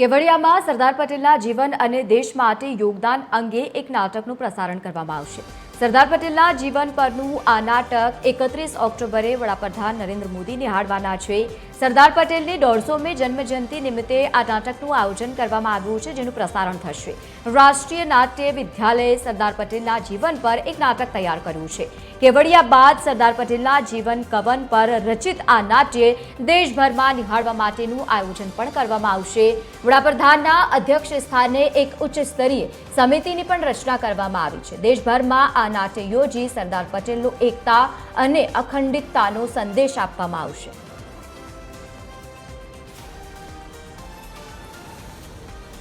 કેવડિયામાં સરદાર પટેલના જીવન અને દેશ માટે યોગદાન અંગે એક નાટકનું પ્રસારણ કરવામાં આવશે। સરદાર પટેલના જીવન પરનું આ નાટક 31 ઓક્ટોબરે વડાપ્રધાન નરેન્દ્ર મોદી નિહાળવાના છે। સરદાર પટેલની 150મી જન્મજયંતિ નિમિત્તે આ નાટકનું આયોજન કરવામાં આવ્યું છે, જેનું પ્રસારણ થશે। રાષ્ટ્રીય નાટ્ય વિદ્યાલયે સરદાર પટેલના જીવન પર એક નાટક તૈયાર કર્યું છે। કેવડિયા બાદ સરદાર પટેલના જીવન કવન પર રચિત આ નાટ્ય દેશભરમાં નિહાળવા માટેનું આયોજન પણ કરવામાં આવશે। વડાપ્રધાનના અધ્યક્ષ સ્થાને એક ઉચ્ચ સ્તરીય સમિતિની પણ રચના કરવામાં આવી છે। દેશભરમાં આ નાટ્ય યોજી સરદાર પટેલનો એકતા અને અખંડિતતાનો સંદેશ આપવામાં આવશે।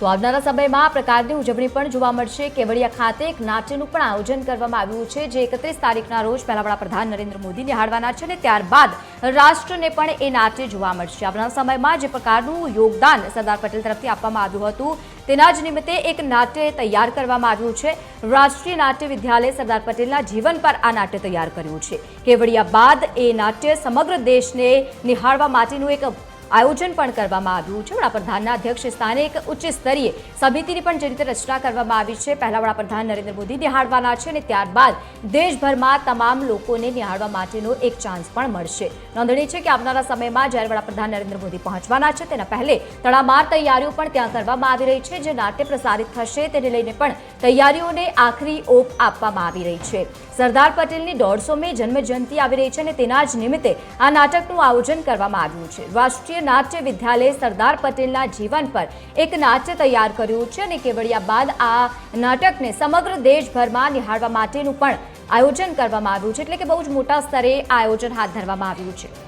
તો આવનારા સમયમાં આ પ્રકારની ઉજવણી પણ જોવા મળશે। કેવડિયા ખાતે એક નાટ્યનું પણ આયોજન કરવામાં આવ્યું છે, જે 31 તારીખના રોજ પહેલા વડાપ્રધાન નરેન્દ્ર મોદી નિહાળવાના છે અને ત્યારબાદ રાષ્ટ્રને પણ એ નાટ્ય જોવા મળશે। આવનારા સમયમાં જે પ્રકારનું યોગદાન સરદાર પટેલ તરફથી આપવામાં આવ્યું હતું, તેના જ નિમિત્તે એક નાટ્ય તૈયાર કરવામાં આવ્યું છે। રાષ્ટ્રીય નાટ્ય વિદ્યાલય સરદાર પટેલના જીવન પર આ નાટ્ય તૈયાર કર્યું છે। કેવડિયા બાદ એ નાટ્ય સમગ્ર દેશને નિહાળવા માટેનું એક આયોજન પણ કરવામાં આવ્યું છે। વડાપ્રધાનના અધ્યક્ષ સ્થાને એક ઉચ્ચ સ્તરીય સમિતિની પણ જે રીતે રચના કરવામાં આવી છે, પહેલા વડાપ્રધાન નરેન્દ્ર મોદી નિહાળવાના છે અને ત્યારબાદ દેશભરમાં તમામ લોકોને નિહાળવા માટેનો એક ચાન્સ પણ મળશે। નોંધનીય છે કે આવનારા સમયમાં જ્યારે વડાપ્રધાન નરેન્દ્ર મોદી પહોંચવાના છે, તેના પહેલે તડામાર તૈયારીઓ પણ ત્યાં કરવામાં આવી રહી છે। જે નાટ્ય પ્રસારિત થશે તેને લઈને પણ તૈયારીઓને આખરી ઓપ આપવામાં આવી રહી છે। સરદાર પટેલની 150મી જન્મજયંતિ આવી રહી છે અને તેના જ નિમિત્તે આ નાટકનું આયોજન કરવામાં આવ્યું છે। રાષ્ટ્રીય નાટ્ય વિદ્યાલય સરદાર પટેલના જીવન પર એક નાટ્ય તૈયાર કર્યું છે અને કેવડિયા બાદ આ નાટકને સમગ્ર દેશભરમાં નિહાળવા માટેનું પણ આયોજન કરવામાં આવ્યું છે, એટલે કે બહુ જ મોટા સ્તરે આ આયોજન હાથ ધરવામાં આવ્યું છે।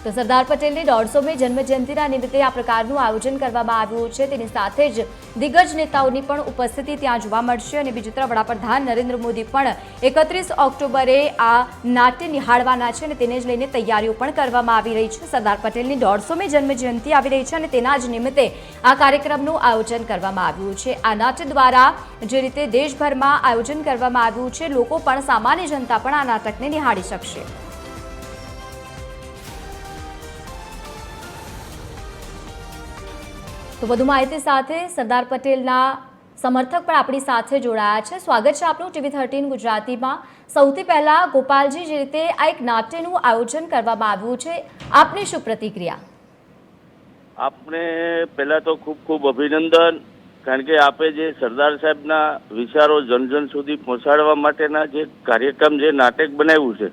તો સરદાર પટેલની 150મી જન્મજયંતિના નિમિત્તે આ પ્રકારનું આયોજન કરવામાં આવ્યું છે। તેની સાથે જ દિગ્ગજ નેતાઓની પણ ઉપસ્થિતિ ત્યાં જોવા મળશે અને બીજી તરફ વડાપ્રધાન નરેન્દ્ર મોદી પણ 31 ઓક્ટોબરે આ નાટ્ય નિહાળવાના છે અને તેને જ લઈને તૈયારીઓ પણ કરવામાં આવી રહી છે। સરદાર પટેલની 150મી જન્મજયંતિ આવી રહી છે અને તેના જ નિમિત્તે આ કાર્યક્રમનું આયોજન કરવામાં આવ્યું છે। આ નાટ્ય દ્વારા જે રીતે દેશભરમાં આયોજન કરવામાં આવ્યું છે, લોકો પણ સામાન્ય જનતા પણ આ નાટકને નિહાળી શકશે। તો વધુ માહિતી સાથે સરદાર પટેલના સમર્થક પણ આપણી સાથે જોડાયા છે। સ્વાગત છે આપનું TV13 ગુજરાતીમાં। સૌથી પહેલા ગોપાલજી, જે રીતે આ એક નાટ્યનું આયોજન કરવામાં આવ્યું છે, આપની શું પ્રતિક્રિયા? આપને પહેલા તો ખૂબ ખૂબ અભિનંદન, કારણ કે આપે જે સરદાર સાહેબના વિચારો જન સુધી પહોંચાડવા માટેના જે કાર્યક્રમ, જે નાટક બનાવ્યું છે,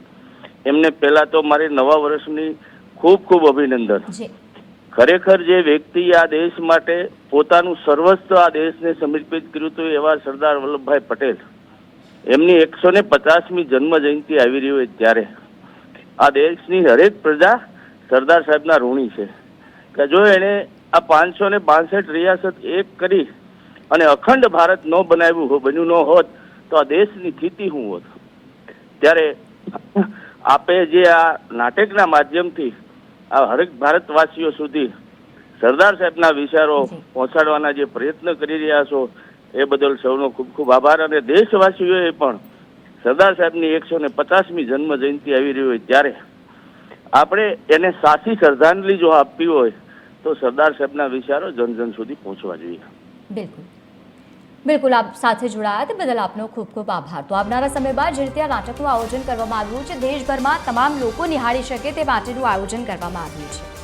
એમને પહેલા તો મારી નવા વર્ષની ખૂબ ખૂબ અભિનંદન। ખરેખર જે વ્યક્તિ આ દેશ માટે પોતાનું સર્વસ્વ આ દેશને સમર્પિત કર્યું હતું, એવા સરદાર વલ્લભભાઈ પટેલ, એમની 150મી જન્મ જયંતિ આવી રહી હોય ત્યારે આ દેશની હરેક પ્રજા સરદાર સાહેબના ઋણી છે કે જો એને આ 562 રિયાસત એક કરી અને અખંડ ભારત બન્યું ન હોત તો આ દેશની સ્થિતિ શું હોત। ત્યારે આપે જે આ નાટકના માધ્યમથી આ હરેક ભારતવાસીઓ સુધી સરદાર સાહેબના વિચારો પહોંચાડવાના જે પ્રયત્ન કરી રહ્યા છો, એ બદલ સૌનો ખૂબ ખૂબ આભાર। અને દેશવાસીઓએ પણ સરદાર સાહેબની 150મી જન્મ જયંતિ આવી રહી હોય ત્યારે આપણે એને સાચી શ્રદ્ધાંજલિ જો આપવી હોય તો સરદાર સાહેબના વિચારો જન સુધી પહોંચવા જોઈએ। બિલકુલ બિલકુલ, આપ સાથે જોડાયા તે બદલ આપનો ખૂબ ખૂબ આભાર। તો આવનારા સમયમાં જે રીતે આ નાટકનું આયોજન કરવામાં આવ્યું છે, દેશભરમાં તમામ લોકો નિહાળી શકે તે માટેનું આયોજન કરવામાં આવ્યું છે।